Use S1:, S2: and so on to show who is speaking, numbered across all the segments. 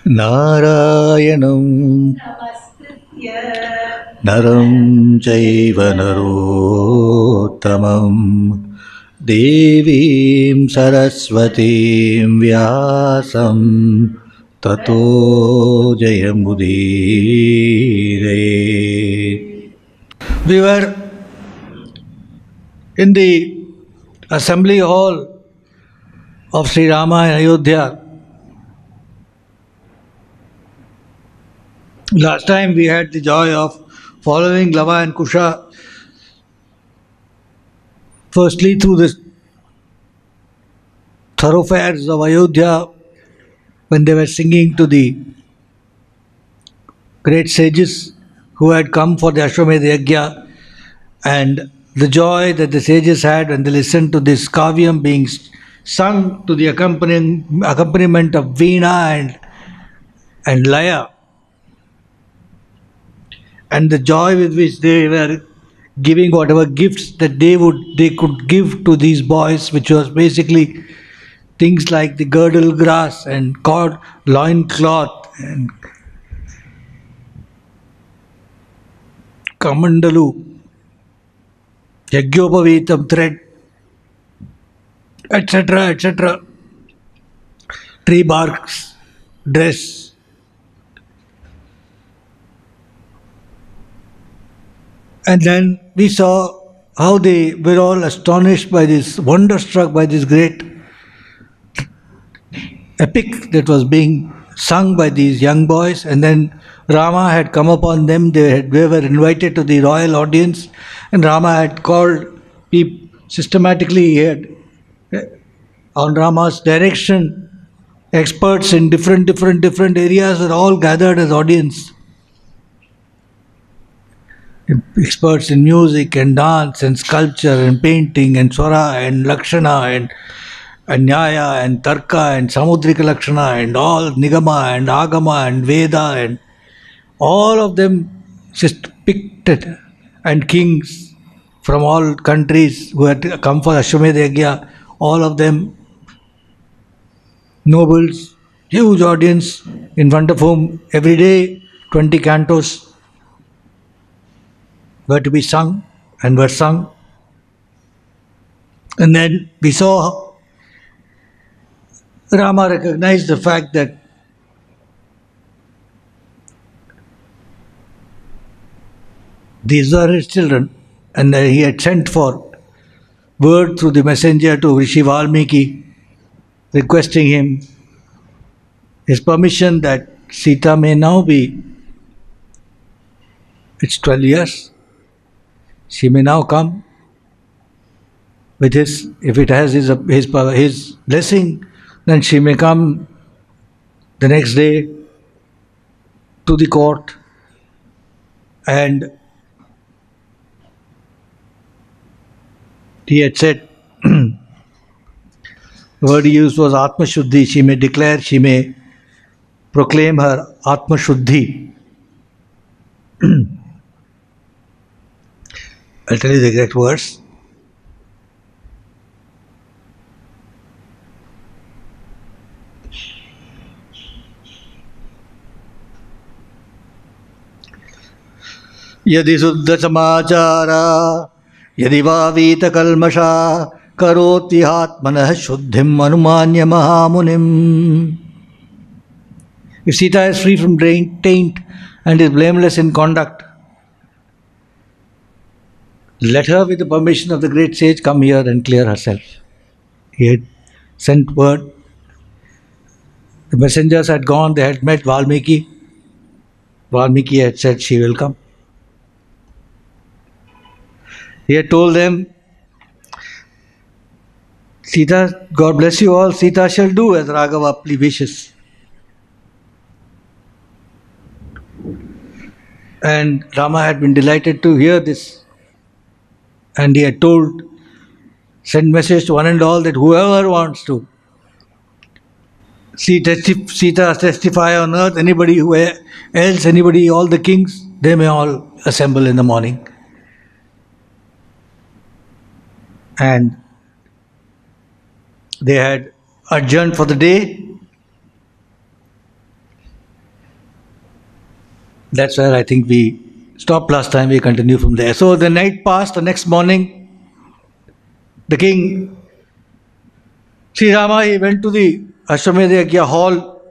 S1: नारायणं नरं चैव नरोत्तमं देवीं सरस्वतीं व्यासं ततो जयमुदीरये. We were in the assembly hall of Sri Rama in Ayodhya. Last time we had the joy of following Lava and Kusha firstly through the thoroughfares of Ayodhya when they were singing to the great sages who had come for the Ashwamedha Yajna, and the joy that the sages had when they listened to this kavyam being sung to the accompaniment of veena and laya, and the joy with which they were giving whatever gifts that they could give to these boys, which was basically things like the girdle grass and cord loin cloth and kamandalu, yagyopavitam thread, etc., etc., tree barks, dress. And then we saw how they were all astonished by this, wonderstruck by this great epic that was being sung by these young boys. And then Rama had come upon them. They were invited to the royal audience, and Rama had called people systematically. He had, on Rama's direction, experts in different areas were all gathered as audience. Experts in music and dance and sculpture and painting and swara and lakshana and nyaya and tarka and samudrika lakshana and all nigama and agama and veda, and all of them just picked it, and kings from all countries who had come for Ashwamedha Yajna, all of them, nobles, huge audience in front of whom every day 20 cantos were to be sung and were sung. And then we saw Rama recognized the fact that these are his children, and he had sent for word through the messenger to Rishi Valmiki, requesting him his permission that Sita may now be, it's 12 years, she may now come with his, if it has his blessing, then she may come the next day to the court. And he had said, the word he used was Atma Shuddhi. She may declare, she may proclaim her Atma Shuddhi. I'll tell you the exact words. यदि शुद्ध समाचारा यदि वावीत कल्मषा करोति आत्मनः शुद्धिम अनुमान्य महामुनिम. If Sita is free from taint and is blameless in conduct, let her, with the permission of the great sage, come here and clear herself. He had sent word. The messengers had gone, they had met Valmiki. Valmiki had said she will come. He had told them, Sita, God bless you all, Sita shall do as Raghava wishes. And Rama had been delighted to hear this. And he had told, sent message to one and all that whoever wants to see Sita testify on earth, anybody who else, anybody, all the kings, they may all assemble in the morning. And they had adjourned for the day. That's where I think we stopped last time. We continue from there. So the night passed. The next morning, the king Sri Rama, he went to the Ashwamedha Yajna hall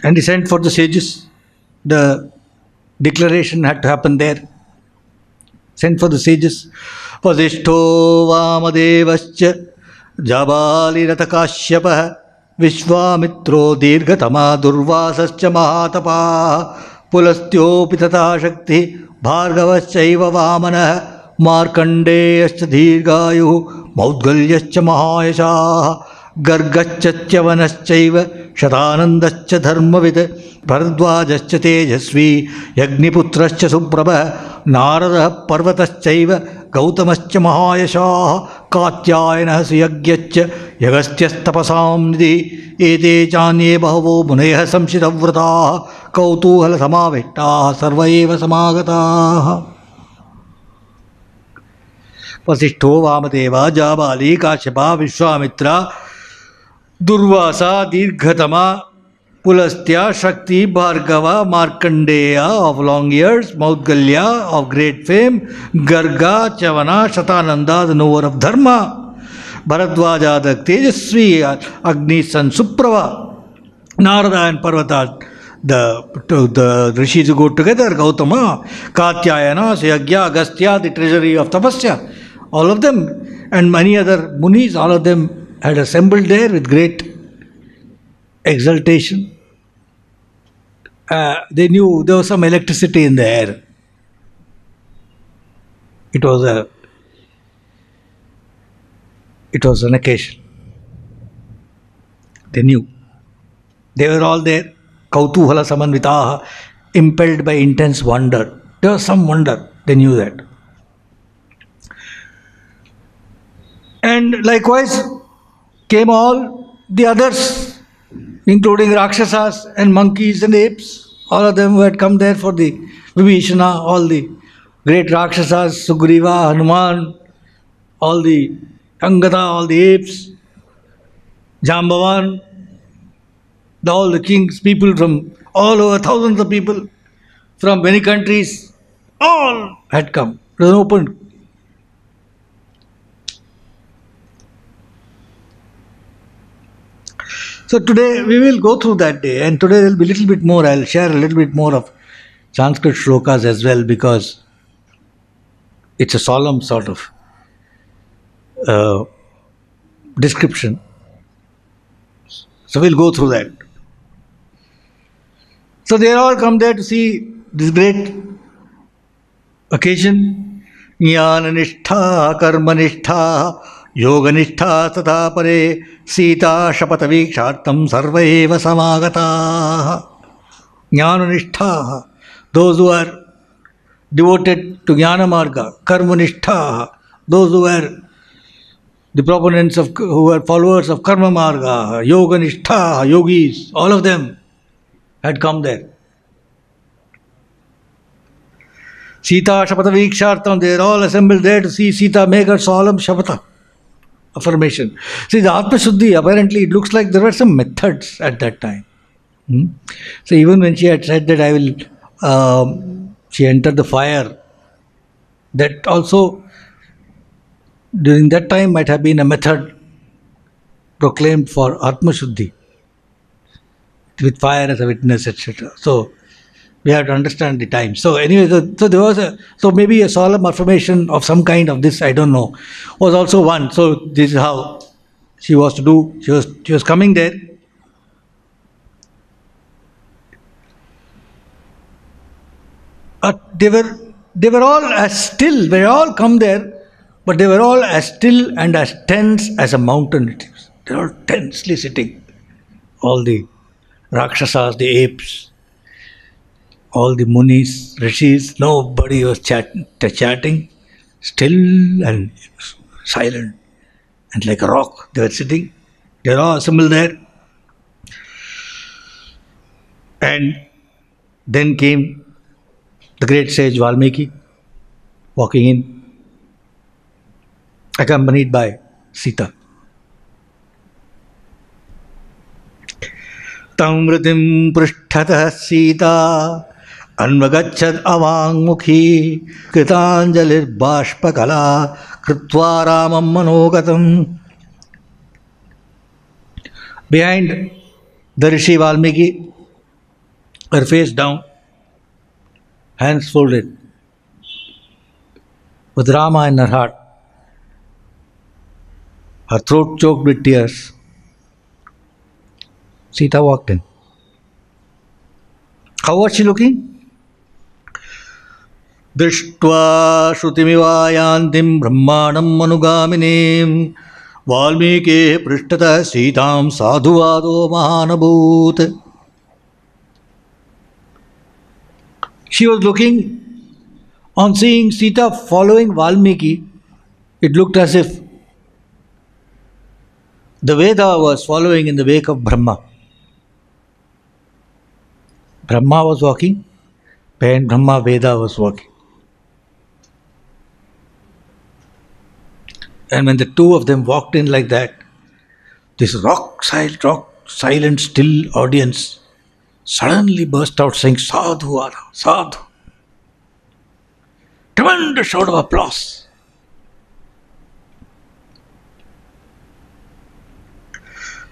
S1: and he sent for the sages. The declaration had to happen there. Sent for the sages. Vasishto Vamadevascha Jabali Ratakashyapah Vishwamitro Dirghatama Durvasascha Mahatapa Pulastyopi Tata Shakti Bhargavaschaiva Vamanah Markandeyascha Dirgayu Maudgalyascha Mahayasha Gargachachya Vanaschaiva Shatanandascha Dharmavid Bharadvajascha Tejasvi Yagniputrascha Suprabha Narada Parvataschaiva Gautamascha Mahayasha Katyayana Suyagyascha Yagastyastapasam Nidhi Ete Chanye Bahavo Muneha Samshitavrata Kautuhala Samavetta Sarvaeva Samagata Vasishto Vamadeva Jabali Kashyapa Vishwamitra Durvasa Dirghatama Pulastya Shakti Bhargava Markandeya of long years, Maudgalya of great fame, Garga Chavana Shatananda the knower of Dharma, Bharadvaja the Tejasvi, Agni San Suprava, Narada and Parvata the rishis who go together, Gautama, Katyayana, Sayagya, Agastya, the treasury of Tapasya, all of them, and many other munis, all of them had assembled there with great exultation. They knew there was some electricity in the air. It was an occasion. They knew. They were all there, Kautuhala Samanvitaha, impelled by intense wonder. There was some wonder. They knew that. And likewise came all the others, including Rakshasas and monkeys and apes, all of them who had come there for the Vibhishana, all the great Rakshasas, Sugriva, Hanuman, all the Angada, all the apes, Jambavan, all the kings, people from all over, thousands of people from many countries, all had come. It was an open. So today we will go through that day, and today there will be a little bit more. I'll share a little bit more of Sanskrit shlokas as well, because it's a solemn sort of description. So we'll go through that. So they all come there to see this great occasion. Jnana nishtha, karma nishtha, yoga nishtha tata pare, sita shapata vikshartam sarva eva samagata. Jnana nishtha, those who are devoted to Jnana Marga, karma nishtha, those who are the proponents of, who are followers of Karma Marga, Yoga Nishtha, yogis, all of them had come there. Sita Shapata Vikshartam, they are all assembled there to see Sita make her solemn Shapata, affirmation. See, the Atma Shuddhi, apparently it looks like there were some methods at that time. So even when she had said that I will, she entered the fire, that also during that time might have been a method proclaimed for Atma Shuddhi, with fire as a witness, etc. So we have to understand the time. So anyway, so there was so maybe a solemn affirmation of some kind of this, I don't know, was also one. So this is how she was to do. She was coming there. They were all as still. They all come there. But they were all as still and as tense as a mountain. They were all tensely sitting. All the Rakshasas, the apes, all the munis, rishis, nobody was chatting, still and silent. And like a rock, they were sitting. They were all assembled there. And then came the great sage Valmiki, walking in, accompanied by Sita. तमृतिं पृष्ठतः सीता अन्वगच्छत् अवाङ्मुखी कृताञ्जलिर्बाष्पकला कृत्वा रामं मनोगतम्. Behind the Rishi Valmiki, her face down, hands folded, with Rama in her heart, her throat choked with tears, Sita walked in. How was she looking? दृष्ट्वा श्रुतिमिवायान्तिं ब्रह्माणं मनुगामिनीं वाल्मीकेः पृष्ठतः सीतां साधुवादो महानभूत्. She was looking, on seeing Sita following Valmiki, it looked as if the Veda was following in the wake of Brahma. Brahma was walking, behind Brahma, Veda was walking. And when the two of them walked in like that, this rock silent, still audience suddenly burst out saying, Sadhu, Ara, Sadhu. Tremendous shout of applause.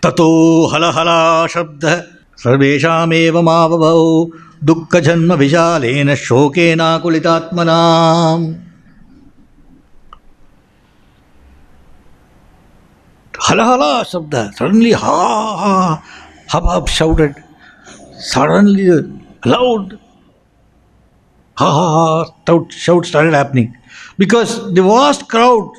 S1: Tato hala hala shabda sarveshamev mavavau dukkha janma vishalena shokena kulitatmanam. Hala hala shabda. Suddenly ha hub shouted. Suddenly loud shout started happening. Because the vast crowd,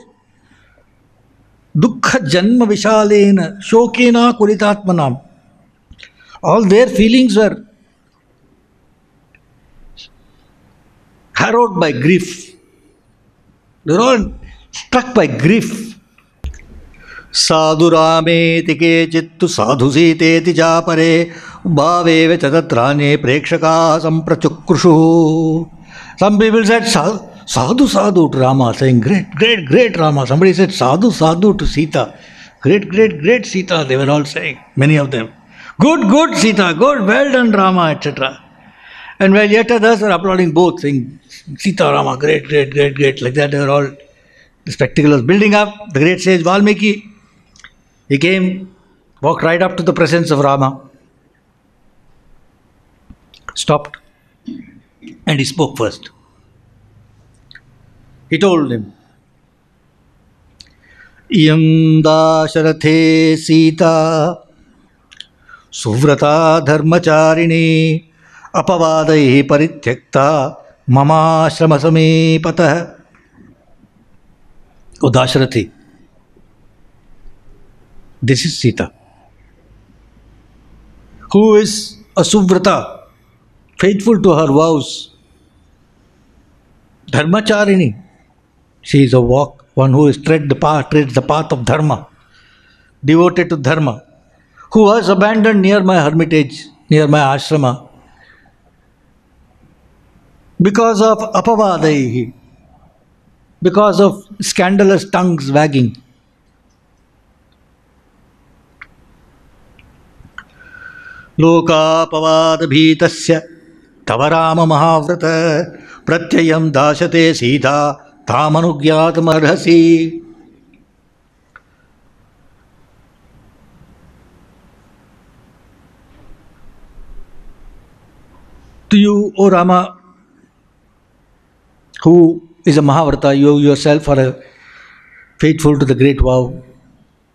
S1: dukkha janma vishalena shokena kulitatmanam, all their feelings were harrowed by grief. They were all struck by grief. साधु रामेति केचित्तु साधु सीतेति चापरे भावेव च तत्रान्ये प्रेक्षका सम्प्रचुक्रुषु. Some people said sadhu sadhu to Rama, saying great Rama. Somebody said sadhu sadhu to Sita, great Sita. They were all saying, many of them, good Sita, good, well done Rama, etc. And while yet others were applauding both, saying Sita Rama, great, like that. They were all, the spectacle was building up. The great sage Valmiki, he came, walked right up to the presence of Rama, stopped, and he spoke first. He told him, Iyam dasharathe Sita suvrata dharmacharini apavadaihi parityakta mama shramasamepatah. O Dasharathi, this is Sita, who is a Suvrata, faithful to her vows. Dharmacharini, she is one who is treads the path of Dharma, devoted to Dharma, who was abandoned near my hermitage, near my ashrama, because of apavadaihi, because of scandalous tongues wagging. लोकापवाद भीतस्य तव Ram महाव्रत प्रत्ययं दाशते Sita तामनुज्ञातमर्हसि. To you, O Rama, who is a Mahavrata, you yourself are faithful to the great vow.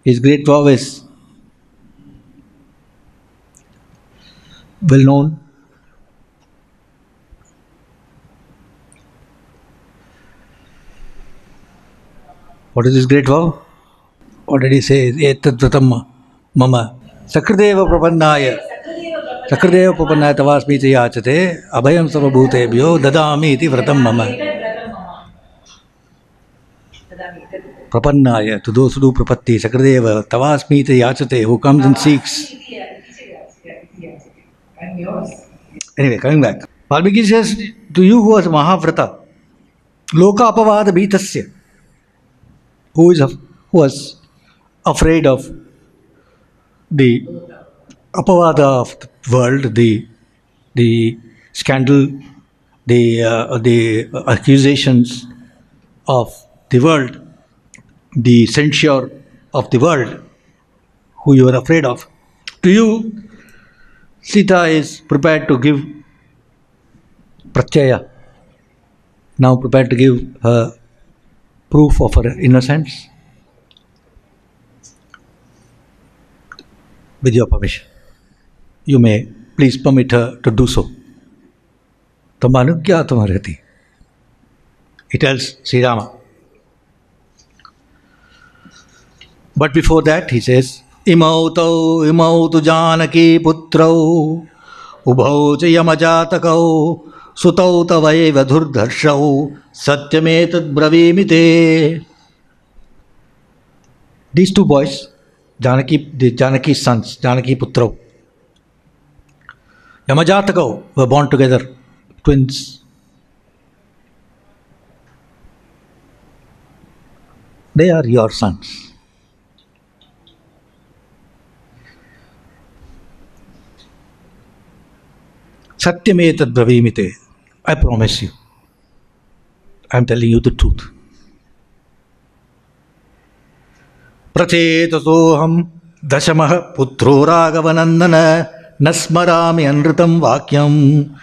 S1: His great vow is well known. What is this great vow? What did he say? Etat vratam mama sakrideva prapannaya tavasmiti yachate abhayam sarvabhutebhyo dadami iti vratam mama. Prapannaya, to those who do prapatti, sakrideva tavasmiti yachate, who comes and seeks. Anyway, coming back. Valmiki says, to you who was Mahavrata, Loka Apavada Bhitasya, who was afraid of the apavada of the world, the scandal, the accusations of the world, the censure of the world, who you are afraid of. To you, Sita is prepared to give pratyaya, now prepared to give her proof of her innocence. With your permission, you may please permit her to do so. Tamanugya tamarati. He tells Sri Rama. But before that, he says, imau tu Janaki putrau ubhau cha yamajatakau sutau tavaiva dhurdharshau satyametad bravimite. These two boys, the Janaki's sons, Janaki putrau, Yamajataka, were born together, twins. They are your sons. Satyametad bravimite. I promise you. I am telling you the truth. Prachetasoham dashamah putro raghavanandana nasmarami anritam vakyam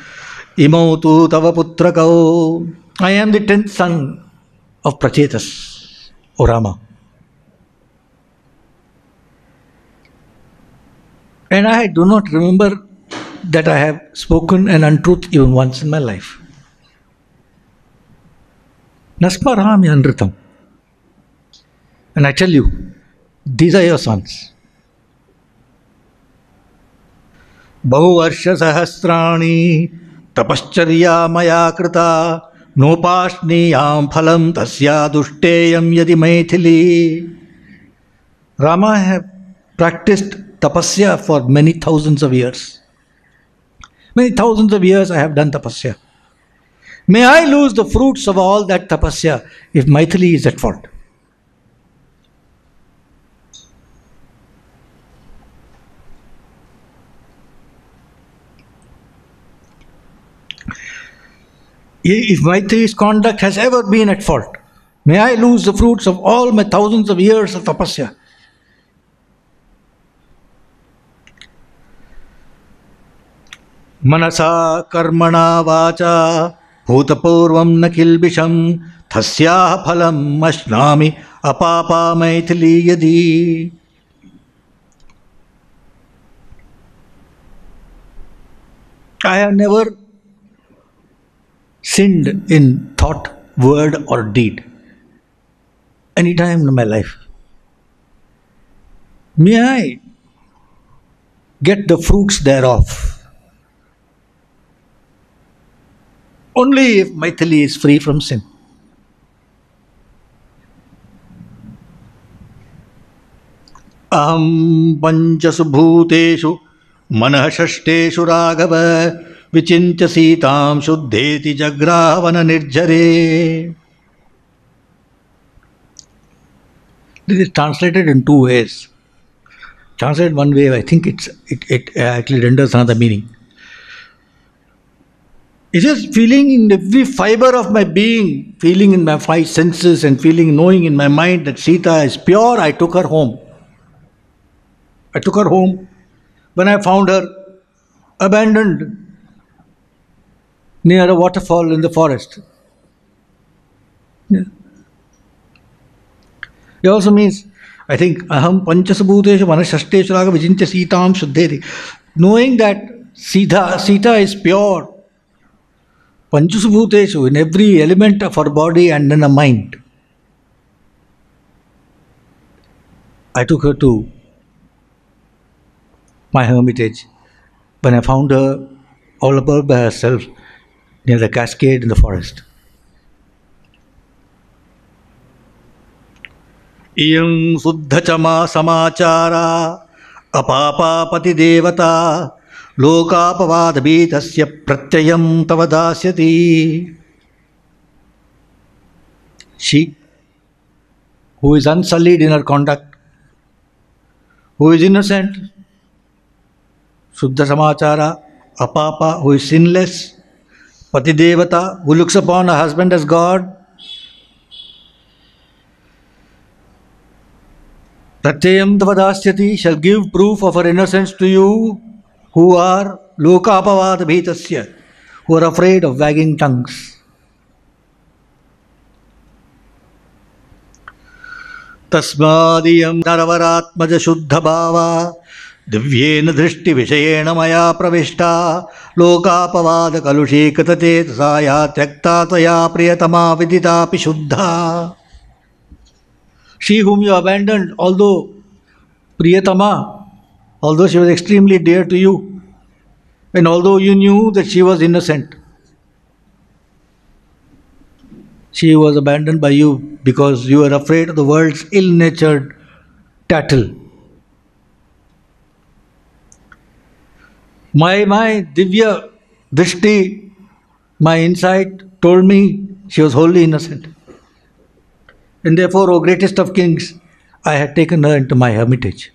S1: imau tu tava putrakau. I am the 10th son of Prachetas, O Rama. And I do not remember that I have spoken an untruth even once in my life. Nasmarami anritam. And I tell you, these are your sons. Bahuvarsha sahasrani tapascharya maya krita nopashniyam phalam tasya dushteyam yadi maithili. Rama have practiced tapasya for many thousands of years. Many thousands of years I have done tapasya. May I lose the fruits of all that tapasya if Maithili is at fault. If Maithili's conduct has ever been at fault, may I lose the fruits of all my thousands of years of tapasya. Manasa karmana vacha bhutapurvam nakilbisham thasya phalam ashnami apapa Maithili yadi. I have never sinned in thought, word or deed any time in my life. May I get the fruits thereof only if Maithili is free from sin. Aham panchasu bhuteshu manah shashteshu raghava vichintya sitam shuddheti jagravana nirjare. This is translated in two ways. Translated one way, I think it actually renders another meaning. It is feeling in every fiber of my being, feeling in my 5 senses and feeling, knowing in my mind that Sita is pure, I took her home. I took her home when I found her abandoned near a waterfall in the forest. Yeah. It also means, I think, aham panchasabhuteshu manashashteshu raga vijintya sitam shuddheti. Knowing that Sita is pure, panchasabhuteshu, in every element of our body and in our mind. I took her to my hermitage when I found her all about by herself near the cascade in the forest. Iyam suddhachama samachara apapa pati devata lokapavadabhitasya pratyayam tavadasyati. She, who is unsullied in her conduct, who is innocent, Shuddha Samachara, Apapa, who is sinless, Pati Devata, who looks upon her husband as God, Pratyayam Tvadasyati, shall give proof of her innocence to you who are Lokapavad Bhitasya, who are afraid of wagging tongues. Tasmadiyam Naravaratmaja Shuddha Bhava Divyena Drishti Vishayena Maya Pravishta Lokapavada Kalushi Katate Tasaya Tyakta Taya Priyatama Vidita Pishuddha. She whom you abandoned, although Priyatama, although she was extremely dear to you, and although you knew that she was innocent, she was abandoned by you because you were afraid of the world's ill-natured tattle. My Divya Drishti, my insight told me she was wholly innocent. And therefore, O greatest of kings, I had taken her into my hermitage.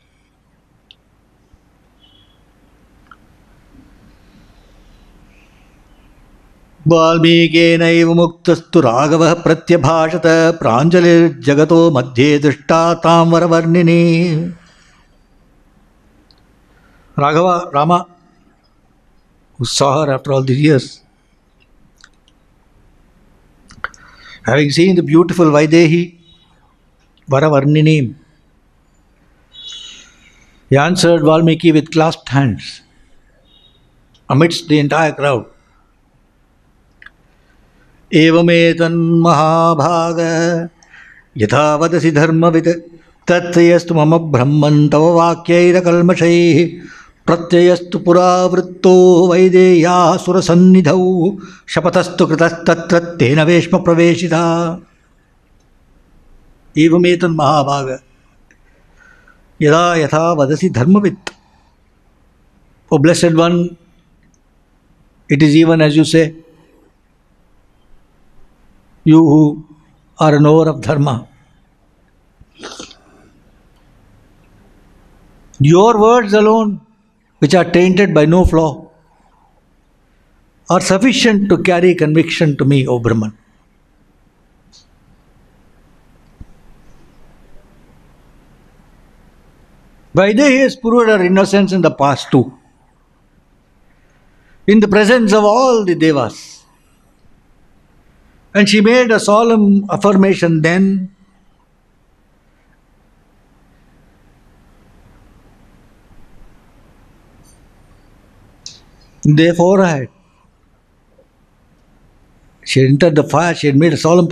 S1: वाल्मीकेनैव मुक्तस्तु राघवः प्रत्यभाषत प्राञ्जलिर्जगतो मध्ये दृष्टा तां वरवर्णिनी. Raghava, Rama, who saw her after all these years, having seen the beautiful Vaidehi, Varavarnini, he answered Valmiki with clasped hands amidst the entire crowd. एवमेतन् महाभाग यथा वदसि धर्मवित् तत्तयस्तु मम ब्रह्मन् तव वाक्यैरकल्मषैः प्रत्ययस्तु पुरावृत्तो वैदेह्याः सुरसन्निधौ शपथस्तु कृतस्तत्र तेन वेश्म प्रवेशिता. एवमेतन् महाभाग यदा यथा वदसि धर्मवित्. O blessed one, it is even as you say, you who are a knower of dharma. Your words alone, which are tainted by no flaw, are sufficient to carry conviction to me, O Brahman. Vaidehi has proved her innocence in the past too, in the presence of all the devas. And she made a solemn affirmation then, therefore she had entered the fire, she had made a solemn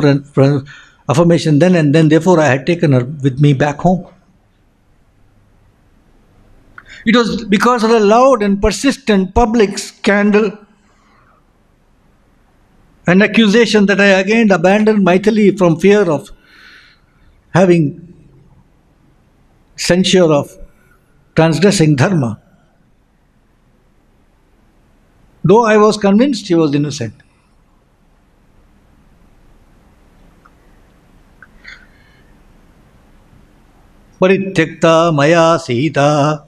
S1: affirmation then, and then therefore I had taken her with me back home. It was because of the loud and persistent public scandal and accusation that I again abandoned Maithili from fear of having censure of transgressing dharma. Though I was convinced she was innocent. Parityakta maya sita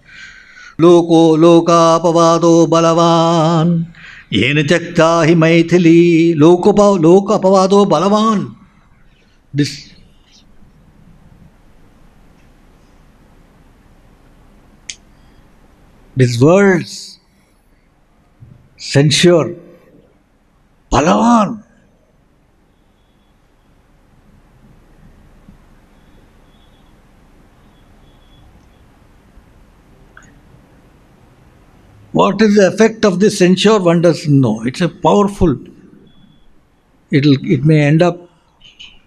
S1: loko lokapavado balavan yena tyakta hi Maithili lokapavado balavan. These words, censure, balavan. What is the effect of this censure? One doesn't know. It's a powerful. It may end up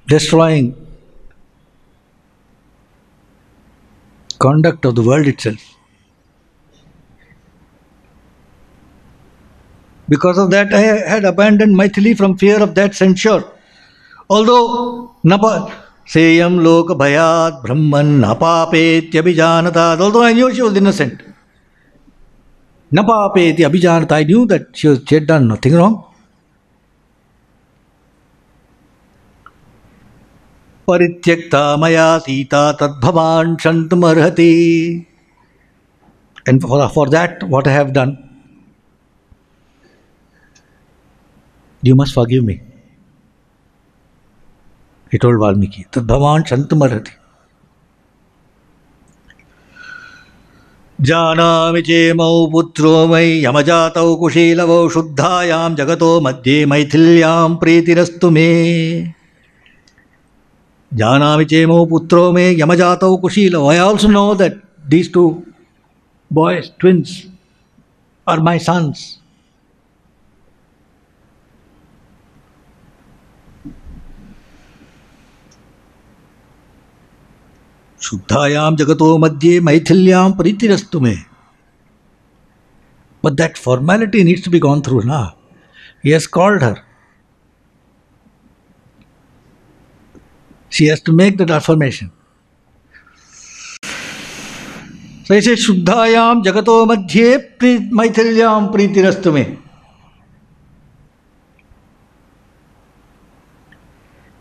S1: destroying conduct of the world itself. Because of that, I had abandoned Maithili from fear of that censure. Although Seyam Loka Bhayat Brahman Napapeti Abhijanata, although I knew she was innocent. Napapeti Abhijanata, I knew that she had done nothing wrong. Parityakta maya sita tadbhavan shantum arhati. And for that, what I have done, you must forgive me. He told Valmiki. Tad bhavan shantumarhati. Janami chemau putro mai yamajatau kushilavau shuddhayam jagato madhye maithilyam preetirastu me. Janami chemau putro mai yamajatau kushilavau. I also know that these two boys, twins, are my sons. Shuddhayam jagato madhye maithilyam preetirastu me. But that formality needs to be gone through now. He has called her. She has to make that affirmation. So he says, Shuddhayam jagato madhye maithilyam preetirastu me.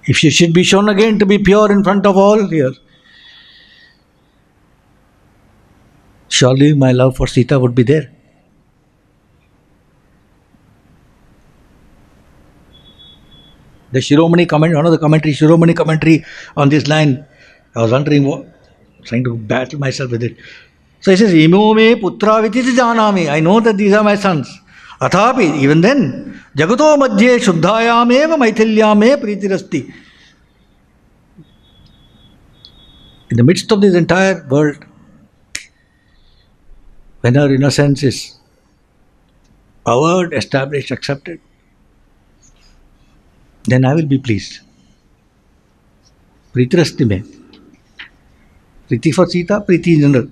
S1: If she should be shown again to be pure in front of all here, surely my love for Sita would be there. The Shiromani comment, one of the commentary, Shiromani commentary on this line, I was wondering what, trying to battle myself with it. So he says, Imo me putra vititi janami. I know that these are my sons. Athapi, even then, jagato madhye shuddhayam eva maithilyam me preetirasti. In the midst of this entire world, when her innocence is powered, established, accepted, then I will be pleased. Preetirasti me. Preeti for Sita, Preeti in general.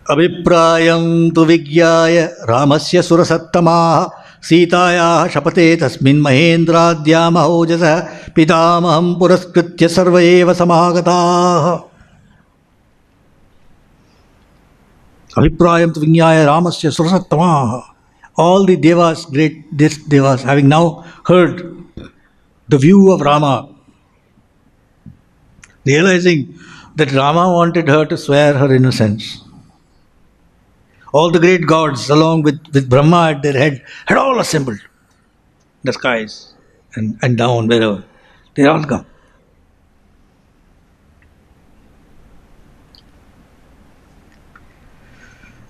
S1: Abhiprayam tu vigyaya ramasya surasattamaha सीतायाः शपथे तस्मिन् महेन्द्राद्या महोजसः पितामहं पुरस्कृत्य सर्व एव समागताः. Abhiprayam tu vigyaya ramasya surasattamaha. All the devas, great devas, having now heard the view of Rama, realizing that Rama wanted her to swear her innocence. All the great gods, along with Brahma at their head, had all assembled in the skies and down wherever. They all come.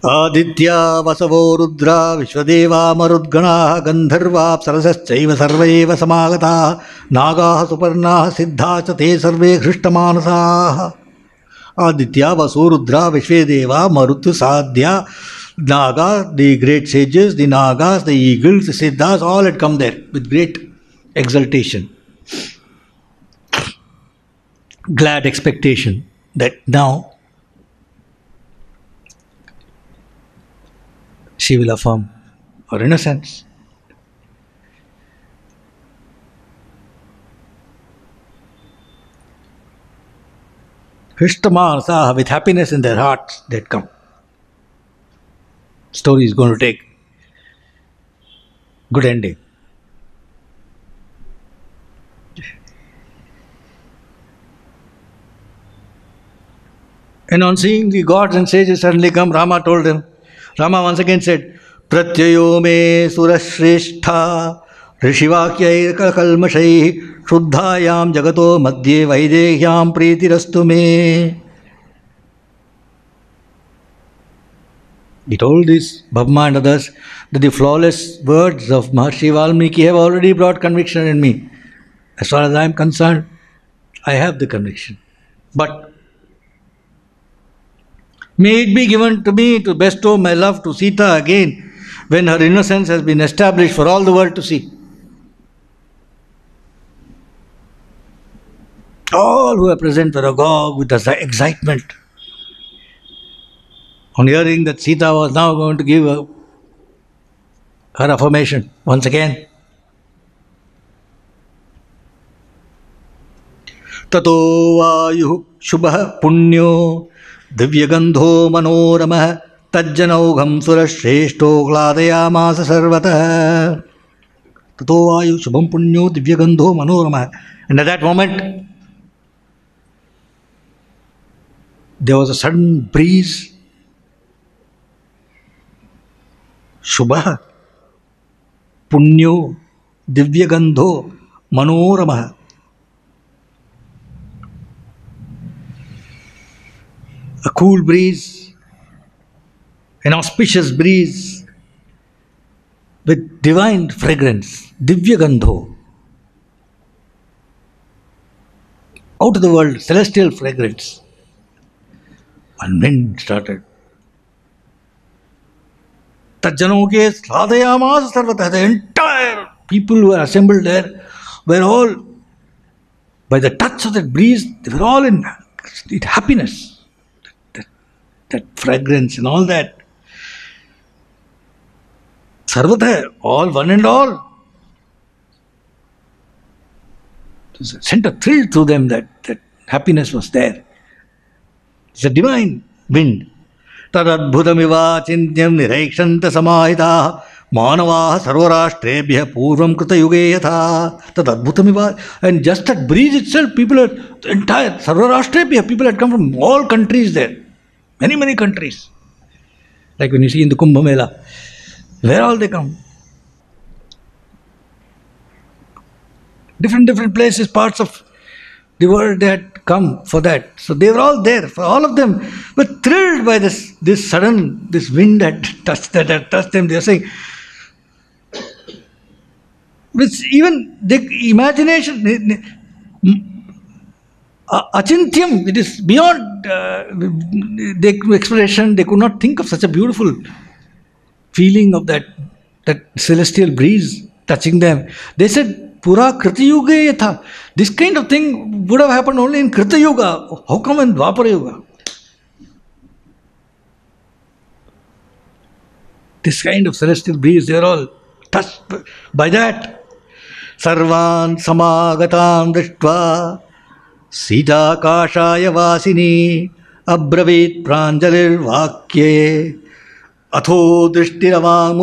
S1: Aditya Vasavo Rudra Vishwadeva Marudgana Gandharva Apsarasachaiva Sarva eva Samagata Nagaha Suparnaha Siddha Te Sarve Krishtamanasaha. Aditya, Vasu, Rudra, Vishwadeva, Marutu, Sadhya, Naga, the great sages, the Nagas, the eagles, the Siddhas, all had come there with great exultation. Glad expectation that now she will affirm her innocence. Krishtamanasaha, with happiness in their hearts, they had come. Story is going to take good ending. And on seeing the gods and sages suddenly come, Rama told them, Rama once again said, Pratyayo me surashreshtha Rishivakyai kalmashai Shuddhayam jagato madhye vaidehyam preetirastu me. He told this Bhavma and others that the flawless words of Maharshi Valmiki have already brought conviction in me. As far as I am concerned, I have the conviction. But may it be given to me to bestow my love to Sita again when her innocence has been established for all the world to see. All who are present were agog with the excitement on hearing that Sita was now going to give her affirmation once again. Tato vayuh shubha punnyo divyagandho manoramah tajjanaugham surashreshto gladayamasa sarvatah. Tato vayuh shubham punnyo divyagandho manoramah. And at that moment, there was a sudden breeze. Shubha, Punyo, Divyagandho, Manorama. A cool breeze, an auspicious breeze with divine fragrance, Divyagandho. Out of the world, celestial fragrance. And wind started. Tajjanoke sadhayamas sarvata. The entire people who were assembled there were all, by the touch of that breeze, they were all in happiness. That fragrance and all that. Sarvata, all, one and all. It sent a thrill through them that happiness was there. It's a divine wind. Tadadbhutamiva chintyam niraikshanta samahita manavaha sarvarashtrebhya purvam krita yuge yatha. Tadadbhutamiva. And just that breeze itself, people are, the entire sarvarashtrebhya, people had come from all countries there. Many, many countries. Like when you see in the Kumbh Mela, where all they come? Different places, parts of the world they had come for that. So they were all there. For all of them were thrilled by this sudden, this wind that had touched them. They are saying, which even the imagination, achintyam, it is beyond the expression. They could not think of such a beautiful feeling of that celestial breeze touching them. They said, Pura Krita Yuga yatha. This kind of thing would have happened only in Krita Yuga. How come in Dwapara Yuga? This kind of celestial breeze, they are all touched by that. Sarvan samagatam drishtva Sita kashaya vasini abravit pranjalir vakye atho drishtiravang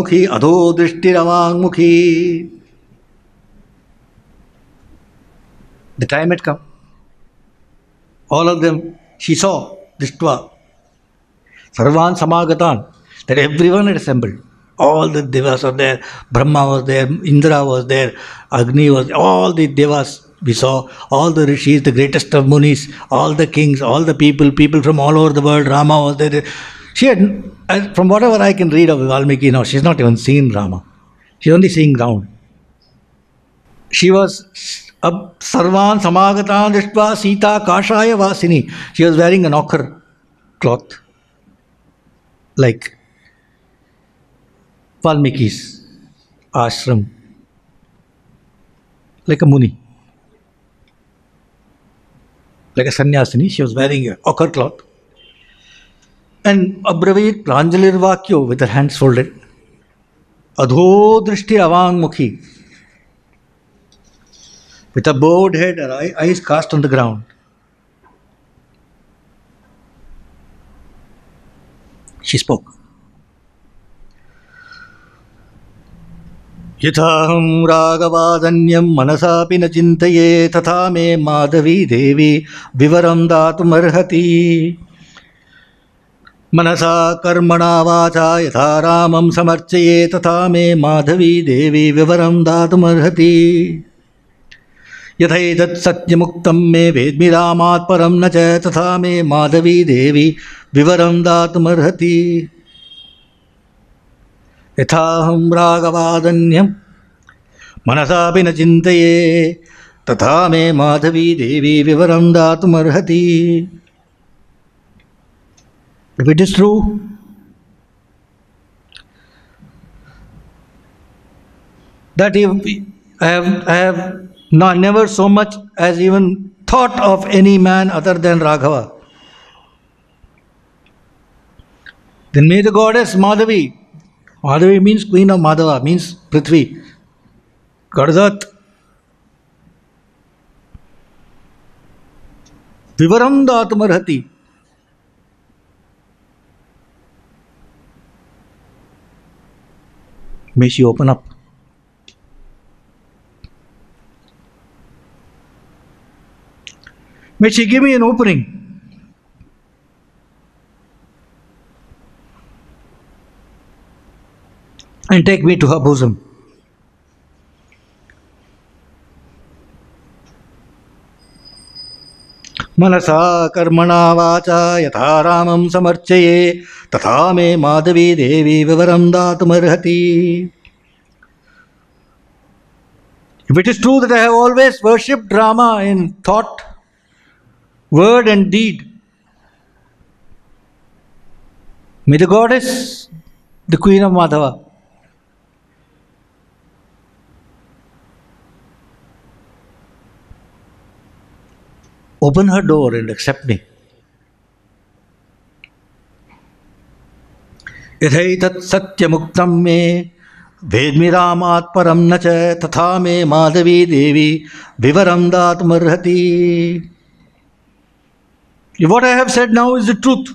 S1: mukhi. The time had come. All of them, she saw, Drishtva, Sarvan Samagatan, that everyone had assembled. All the devas are there. Brahma was there, Indra was there, Agni was there. All the devas we saw, all the rishis, the greatest of munis, all the kings, all the people from all over the world. Rama was there. She had, from whatever I can read of Valmiki now, she's not even seen Rama. She's only seeing ground. She was Sarvan Samagatan Drishtva Sita Kashaya Vasini. She was wearing an ochre cloth, like Valmiki's ashram, like a muni, like a sannyasini. She was wearing an ochre cloth. And Abravit Pranjalir Vakyo, with her hands folded. Adho Drishti Avang Mukhi. With a bowed head, her eyes cast on the ground. She spoke. Yathaham ragavadanyam manasapi na chintaye tatha me madhavi devi vivaram datum arhati. Manasa karmana vacha yatha ramam samarchaye tatha me madhavi devi vivaram datum arhati. यथैतत् सत्यमुक्तं मे वेद्मि रामात् परं न च तथा मे माधवी देवी विवरं दातुमर्हति. यथाहं रागवादन्यं मनसापि न चिन्तये तथा मे माधवी देवी विवरं दातुमर्हति. If it is true that I have never so much as even thought of any man other than Raghava, then may the goddess Madhavi means queen of Madhava, means Prithvi, goddess Earth, Vivaram Datumarhati, may she open up. May she give me an opening. and take me to her bosom. मनसा कर्मणा वाचा यथा रामं समर्चये तथा मे माधवी देवी विवरं दातुमर्हति. If it is true that I have always worshipped Rama in thought, word and deed, may the goddess, the Queen of Madhava, open her door and accept me. Ythaitat satyamuktam me vedmi ramat param na cha tatha me madhavi devi vivaram daatumarhati. If what I have said now is the truth,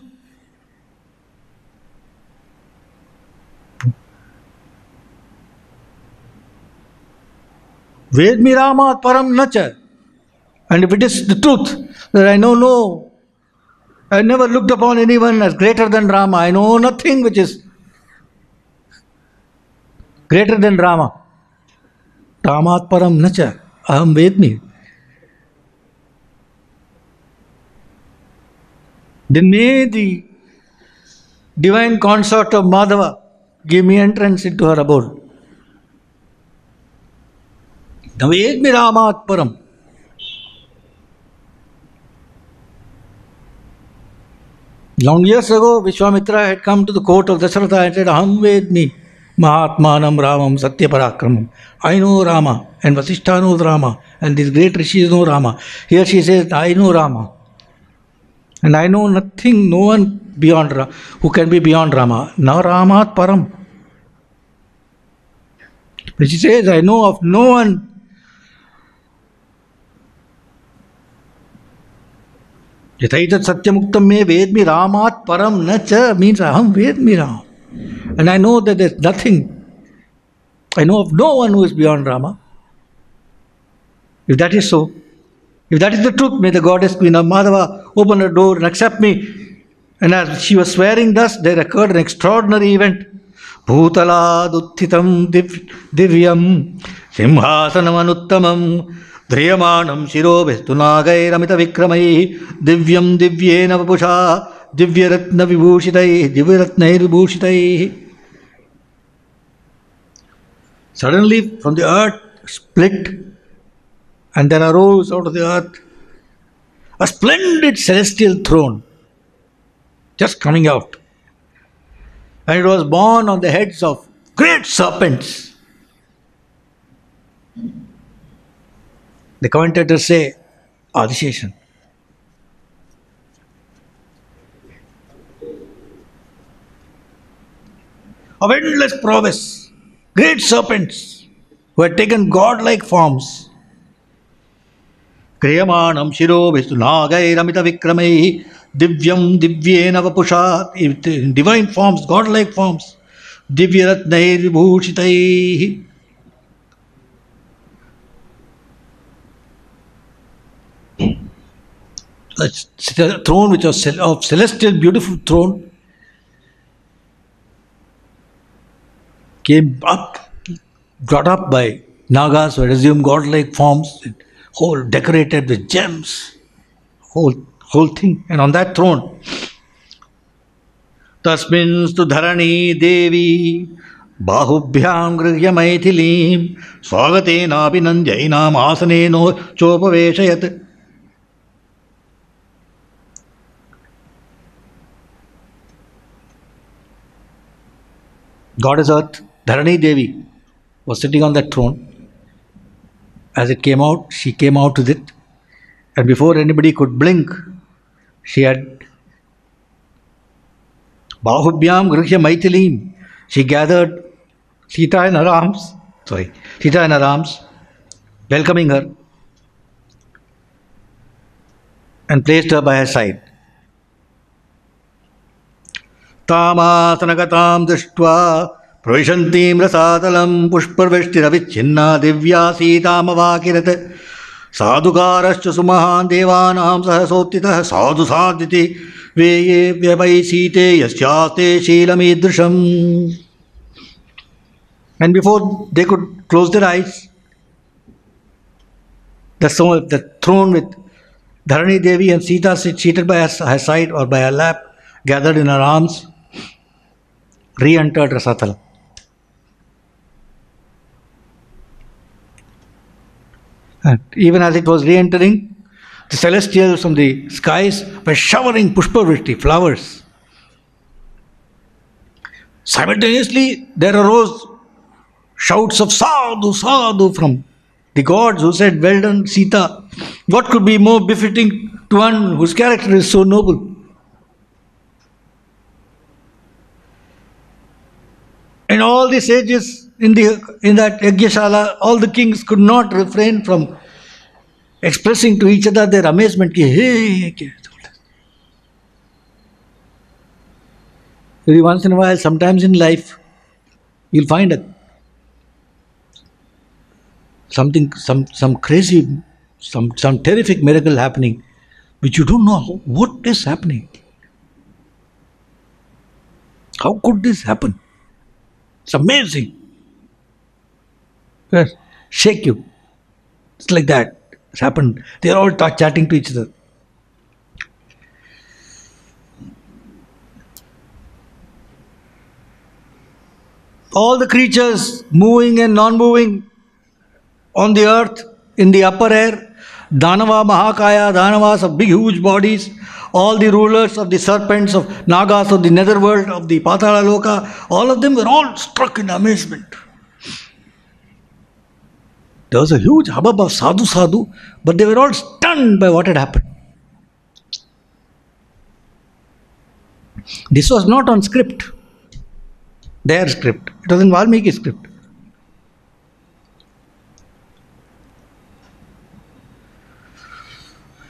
S1: vedmi ramat param na cha, and if it is the truth that I know no, I never looked upon anyone as greater than Rama, I know nothing which is greater than Rama. Ramat param nacha aham vedmi. Then may the divine consort of Madhava give me entrance into her abode. Vedmi Ramat param. Long years ago, Vishwamitra had come to the court of Dasharatha and said, Aham vedmi Mahatmanam Ramam Satya Parakramam. I know Rama, and Vasishtha knows Rama, and these great rishis know Rama. Here she says, I know Rama. And I know nothing, no one beyond who can be beyond Rama. Na Ramat Param. But she says, I know of no one. Ythaitat satyamuktam me vedmi ramat param na cha means aham vedmi Ram. And I know that there is nothing. I know of no one who is beyond Rama. If that is so, if that is the truth, may the goddess Queen of Madhava open her door and accept me. And as she was swearing thus, there occurred an extraordinary event. Bhutalad divyam simhasanam anuttamam Dhriyamanam shirobhestu nagairamita vikramai divyam divyena vapusha divyaratna vibhushitai divyaratnair vibhushitai. Suddenly from the earth split, and there arose out of the earth a splendid celestial throne just coming out. And it was borne on the heads of great serpents. The commentators say, Adisheshan. Of endless prowess, great serpents who had taken godlike forms. Kriyamanam shiro vistu nagairamita vikramai divyam divyena vapusha, in divine forms, godlike forms. Divyaratnair vibhushitai. A throne which was of celestial, beautiful throne, came up, brought up by Nagas who had assumed godlike forms, whole decorated with gems, whole thing. And on that throne, Tasminstu Dharani Devi Bahubhyam Grihya Maithilim Swagatena Abhinandyainam Asaneno Chopaveshayat. Goddess Earth, Dharani Devi, was sitting on that throne. As it came out, she came out with it. And before anybody could blink, she had Bahubhyam Grihya Maithilim. She gathered Sita in her arms, welcoming her, and placed her by her side. Tamasanagatam drishtva pravishantim rasatalam pushparveshtiravichhinna divya sitamavakirat sadhukarascha sumahan devanam sahasottitah sadhu sadhiti veye vyavai site yasyaste shilamidrisham. And before they could close their eyes, the throne with Dharani Devi and Sita seated by her side or by her lap, gathered in her arms, re-entered Rasathala. And even as it was re-entering, the celestials from the skies were showering pushpavrishti, flowers. Simultaneously, there arose shouts of sadhu, sadhu from the gods who said, "Well done, Sita. What could be more befitting to one whose character is so noble?" And all the sages in that Yagyashala, all the kings could not refrain from expressing to each other their amazement. Hey, every once in a while, sometimes in life, you'll find some crazy, some terrific miracle happening, which you don't know what is happening. How could this happen? It's amazing. Yes. Shake you. It's like that. It's happened. They are all chatting to each other. All the creatures, moving and non-moving, on the earth, in the upper air, Danava, Mahakaya, Danavas of big huge bodies, all the rulers of the serpents, of Nagas, of the netherworld, of the Patala Loka, all of them were all struck in amazement. There was a huge hubbub of sadhu sadhu, but they were all stunned by what had happened. This was not on script, their script. It was in Valmiki script.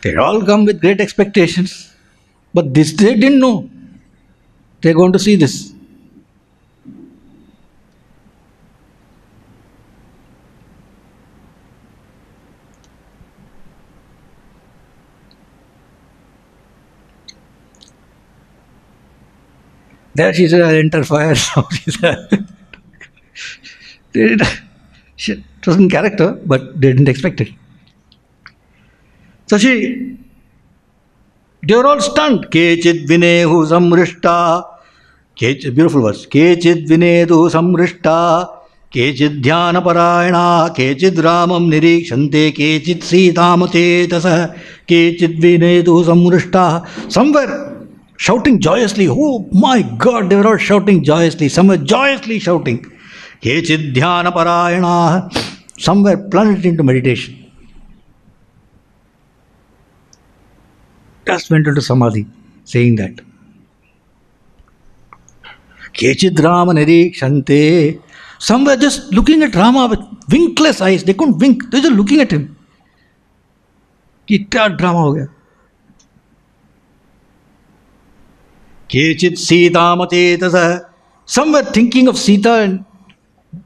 S1: They all come with great expectations, but this they didn't know. They're going to see this. There she said, "I'll enter fire." It was in character, but they didn't expect it. So they were all stunned. Kechid vinehu samrishta. Beautiful verse. Kechid vinehu samrishta. Kechid dhyana parayana. Kechid ramam nirikshante. Kechid sitamate tasa. Kechid vinehu samrishta. Some were shouting joyously. Oh my God, they were all shouting joyously. Some were joyously shouting. Kechid dhyana parayana. Some were plunged into meditation. Just went into samadhi, saying that. Kechid Rama nirikshante. Some were just looking at Rama with winkless eyes. They couldn't wink. They were just looking at him. Kya drama ho gaya. Kechid Sita mate tasa. Some were thinking of Sita and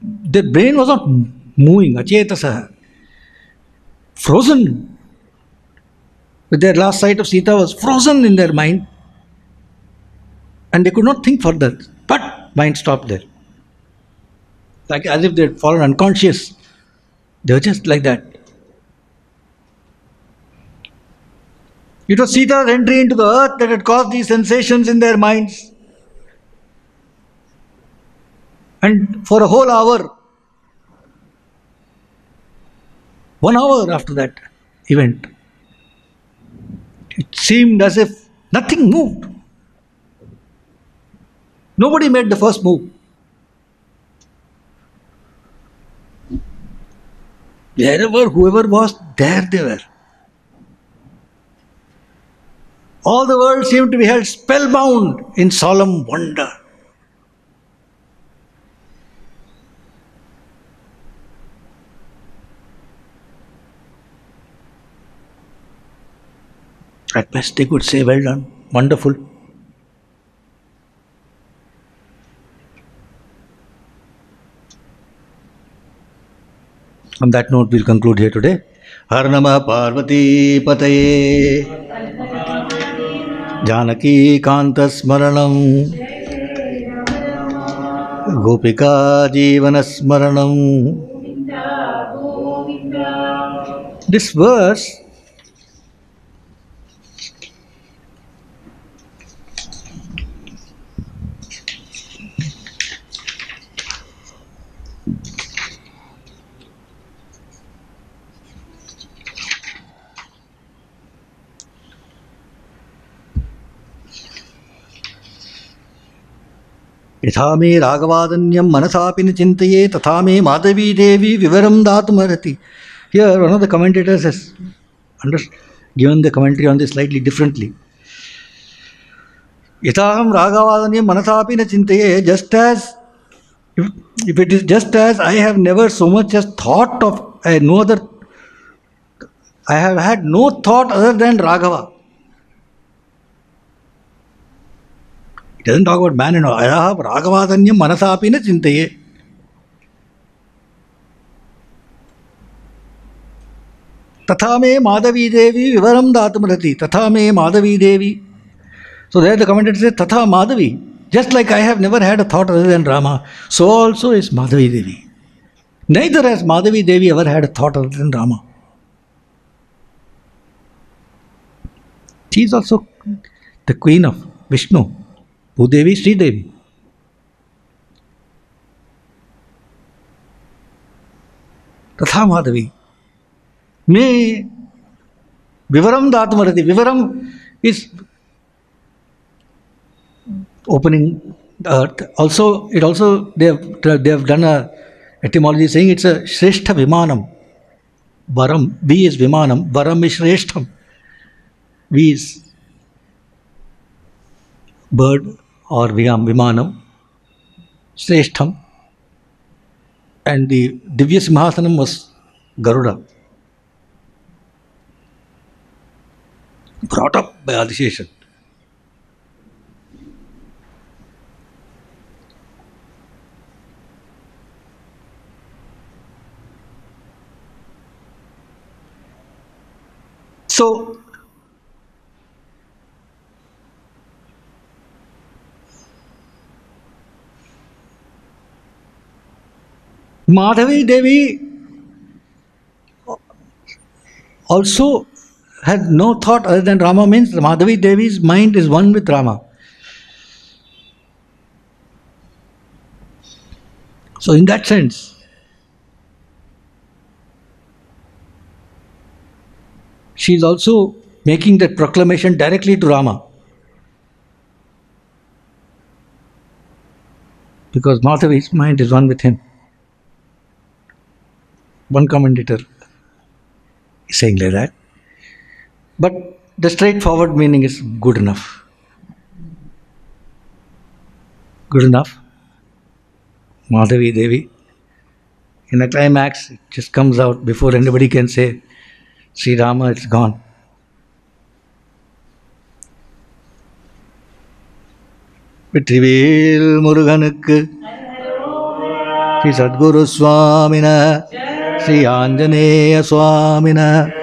S1: their brain was not moving. Achetasa. Frozen. Their last sight of Sita was frozen in their mind. And they could not think further. But mind stopped there. Like as if they had fallen unconscious. They were just like that. It was Sita's entry into the earth that had caused these sensations in their minds. And for a whole hour, 1 hour after that event, it seemed as if nothing moved. Nobody made the first move. Wherever, whoever was, there they were. All the world seemed to be held spellbound in solemn wonder. At best they could say, "Well done, wonderful." On that note, we'll conclude here today. Har Namah Parvati Pataye Janaki Kanta Smaranam Gopika जीवनस्मरणं. This verse यथा मे राघवादन्यं मनसापि न चिन्तये तथा मे माधवी देवी विवरं दातुमर्हति. Here one of the commentators has given the commentary on this slightly differently. Yataham Raghavadanyam manasapi na chintaye, just as if it is just as I have never so much as thought of I have had no thought other than Raghava. It doesn't talk about man and all. Ayaham Raghavadanyam manasapi na chintaye. Tatha me Madhavi Devi vivaram datumrati. Tatha me Madhavi Devi. So there the commentator says, Tatha Madhavi. Just like I have never had a thought other than Rama, so also is Madhavi Devi. Neither has Madhavi Devi ever had a thought other than Rama. She is also the queen of Vishnu, Bhudevi, Sri Devi. Tatha Madhavi. Me Vivaram Datumurati. Vivaram is opening the earth. Also, they have done a etymology saying it's a Shrestha Vimanam. Varam, V is Vimanam, Varam is Shreshtham. V is bird or Vimanam, Shreshtham. And the Divya Simhasanam was Garuda. Brought up by Adisheshan. So, Madhavi Devi also had no thought other than Rama, means Madhavi Devi's mind is one with Rama. So in that sense, she is also making that proclamation directly to Rama. Because Madhavi's mind is one with him. One commentator is saying like that. But the straightforward meaning is good enough. Good enough. Madhavi Devi. In a climax, it just comes out before anybody can say, Sri Rama, it's gone. Vetrivel Muruganukku, Sri Sadguru Swamina, Sri Anjaneya Swamina.